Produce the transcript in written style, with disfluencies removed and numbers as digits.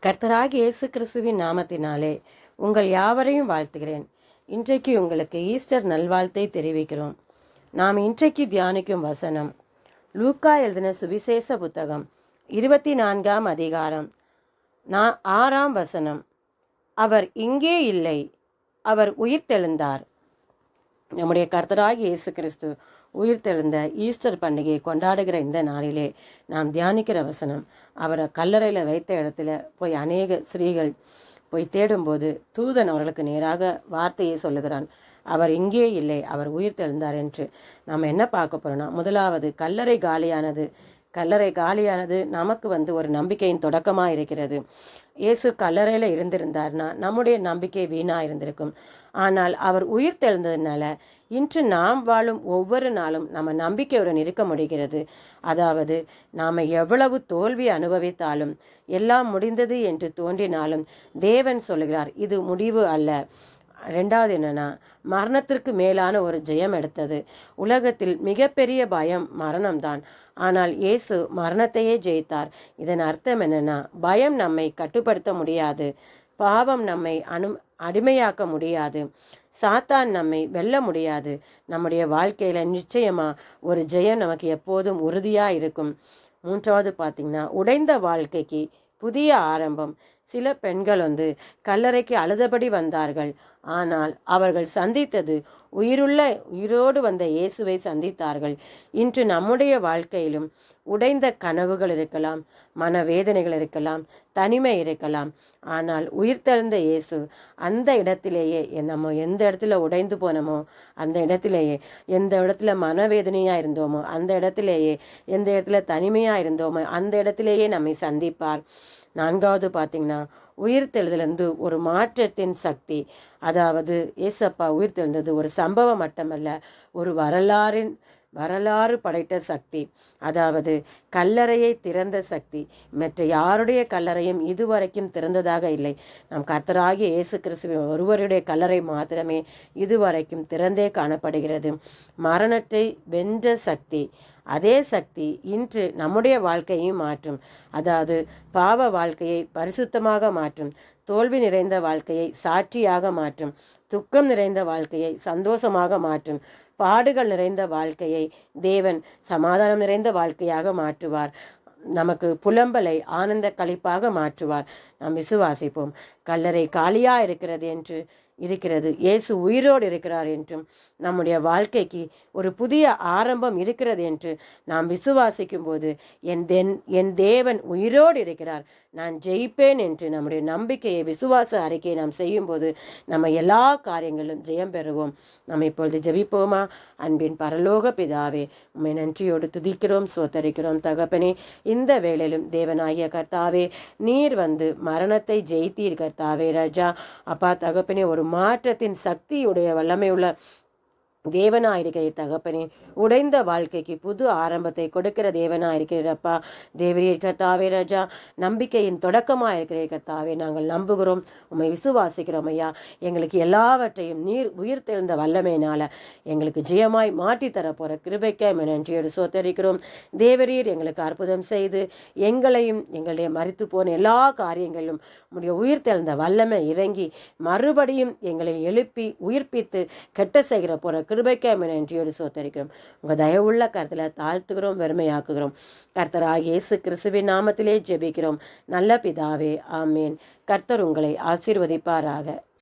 கர்த்தராகிய இயேசு கிறிஸ்துவின் நாமத்தினாலே உங்கள் யாவரையும் வாழ்த்துகிறேன். இன்றைக்கு உங்களுக்கு ஈஸ்டர் நல்வாழ்த்தை தெரிவிக்கிறோம். நாம் இன்றைக்கு தியானிக்கும் வசனம் லூக்கா எழுதின சுவிசேஷ புத்தகம் 24ஆம் அதிகாரம் 6ஆம் வசனம். அவர் இங்கே இல்லை, அவர் உயிர்த்தெழுந்தார். நம்முடைய கர்த்தராகிய இயேசு கிறிஸ்து உயிர்த்தெழுந்த ஈஸ்டர் பண்டிகையை கொண்டாடுகிற இந்த நாளிலே நாம் தியானிக்கிற வசனம், அவரை கல்லறையில் வைத்த இடத்துல போய் அநேக ஸ்திரீகள் போய் தேடும்போது தூதன் அவர்களுக்கு நேராக வார்த்தையை சொல்லுகிறான். அவர் இங்கே இல்லை, அவர் உயிர்த்தெழுந்தார் என்று. நாம் என்ன பார்க்க போகிறோம்னா, முதலாவது கல்லறை காலியானது நமக்கு ஒரு நம்பிக்கையின் தொடக்கமாக இருக்கிறது. இயேசு கல்லறையில் இருந்திருந்தார்னா நம்முடைய நம்பிக்கை வீணாக இருந்திருக்கும். ஆனால் அவர் உயிர்த்தெழுந்ததுனால இன்று நாம் வாழும் ஒவ்வொரு நாளும் நம்ம நம்பிக்கையுடன் இருக்க முடிகிறது. அதாவது நாம் எவ்வளவு தோல்வி அனுபவித்தாலும், எல்லாம் முடிந்தது என்று தோன்றினாலும் தேவன் சொல்கிறார், இது முடிவு அல்ல. ரெண்டாவது என்னன்னா, மரணத்திற்கு மேலான ஒரு ஜெயம் எடுத்தது. உலகத்தில் மிகப்பெரிய பயம் மரணம்தான். ஆனால் இயேசு மரணத்தையே ஜெயித்தார். இதன் அர்த்தம் என்னன்னா, பயம் நம்மை கட்டுப்படுத்த முடியாது, பாவம் நம்மை அடிமையாக்க முடியாது, சாத்தான் நம்மை வெல்ல முடியாது. நம்முடைய வாழ்க்கையில் நிச்சயமாக ஒரு ஜெயம் நமக்கு எப்போதும் உறுதியாக இருக்கும். மூன்றாவது பார்த்திங்கன்னா, உடைந்த வாழ்க்கைக்கு புதிய ஆரம்பம். சில பெண்கள் கல்லறைக்கு அழுதபடி வந்தார்கள். ஆனால் அவர்கள் சந்தித்தது உயிரோடு வந்த இயேசுவை சந்தித்தார்கள். இன்று நம்முடைய வாழ்க்கையிலும் உடைந்த கனவுகள் இருக்கலாம், மனவேதனைகள் இருக்கலாம், தனிமை இருக்கலாம். ஆனால் உயிர்த்தெழுந்த இயேசு அந்த இடத்திலேயே, நம்ம எந்த இடத்துல உடைந்து போனோமோ அந்த இடத்திலேயே, எந்த இடத்துல மனவேதனையாக இருந்தோமோ அந்த இடத்திலேயே, எந்த இடத்துல தனிமையாக இருந்தோமோ அந்த இடத்திலேயே நம்மை சந்திப்பார். நான்காவது பார்த்திங்கன்னா, உயிர்த்தெழுதலேருந்து ஒரு மாற்றத்தின் சக்தி. அதாவது ஏசப்பா உயிர்த்தெழுந்தது ஒரு சம்பவம் மட்டுமல்ல, ஒரு வரலாறு படைத்த சக்தி. அதாவது கல்லறையை திறந்த சக்தி. மற்ற யாருடைய கல்லறையும் இதுவரைக்கும் திறந்ததாக இல்லை. நம் கர்த்தராகிய இயேசு கிறிஸ்துவின் ஒருவருடைய கல்லறை மாத்திரமே இதுவரைக்கும் திறந்தே காணப்படுகிறது. மரணத்தை வென்ற சக்தி. அதே சக்தி இன்று நம்முடைய வாழ்க்கையையும் மாற்றும். அதாவது பாவ வாழ்க்கையை பரிசுத்தமாக மாற்றும், தோல்வி நிறைந்த வாழ்க்கையை சாட்சியாக மாற்றும், துக்கம் நிறைந்த வாழ்க்கையை சந்தோஷமாக மாற்றும், பாடுகள் நிறைந்த வாழ்க்கையை தேவன் சமாதானம் நிறைந்த வாழ்க்கையாக மாற்றுவார். நமக்கு புலம்பலை ஆனந்த களிப்பாக மாற்றுவார். நாம் விசுவாசிப்போம். கல்லறை காலியாக இருக்கிறது, இயேசு உயிரோடு இருக்கிறார் என்றும், நம்முடைய வாழ்க்கைக்கு ஒரு புதிய ஆரம்பம் இருக்கிறது என்று நாம் விசுவாசிக்கும் போது, என் தேவன் உயிரோடு இருக்கிறார், நான் ஜெயிப்பேன் என்று நம்முடைய நம்பிக்கையை, விசுவாச அறிக்கையை நாம் செய்யும்போது நம்ம எல்லா காரியங்களும் ஜெயம் பெறுவோம். நம்ம இப்பொழுது ஜெபிப்போமா? அன்பின் பரலோக பிதாவே, உம்மை நன்றியோடு துதிக்கிறோம், சோத்தரிக்கிறோம். தகப்பனே, இந்த வேளையிலும் தேவனாகிய கர்த்தாவே, நீர் மரணத்தை ஜெயித்தீர் கர்த்தாவே. ராஜா அப்பா தகப்பனே, ஒரு மாற்றத்தின் சக்தியுடைய வல்லமையுள்ள தேவனாயிருக்கிறீர் தகப்பனே. உடைந்த வாழ்க்கைக்கு புது ஆரம்பத்தை கொடுக்கிற தேவனாயிருக்கிறப்பா. தேவரீர் கர்த்தாவே ராஜா, நம்பிக்கையின் தொடக்கமாக இருக்கிறீர் கர்த்தாவே. நாங்கள் நம்புகிறோம், உம்மை விசுவாசிக்கிறோம் ஐயா. எங்களுக்கு எல்லாவற்றையும் நீர் உயிர்த்தெழுந்த வல்லமையினால எங்களுக்கு ஜெயமாய் மாற்றி தரப்போகிற கிருபைக்காய் நன்றியோடு சோத்தரிக்கிறோம். தேவரீர் எங்களுக்கு அற்புதம் செய்து எங்களையும் எங்களுடைய மரித்து போன எல்லா காரியங்களிலும் உடைய உயிர்த்தெழுந்த வல்லமை இறங்கி மறுபடியும் எங்களை எழுப்பி உயிர்ப்பித்து கெட்ட செய்கிற போகிற கிருபைக்காய் நன்றியோடு சோத்தரிக்கிறோம். உங்கள் தயவுள்ள கருத்தில் தாழ்த்துகிறோம், வெறுமையாக்குகிறோம். கர்த்தராகிய இயேசு கிறிஸ்துவின் நாமத்திலே ஜெபிக்கிறோம் நல்ல பிதாவே, ஆமேன். கர்த்தர் உங்களை ஆசீர்வதிப்பாராக.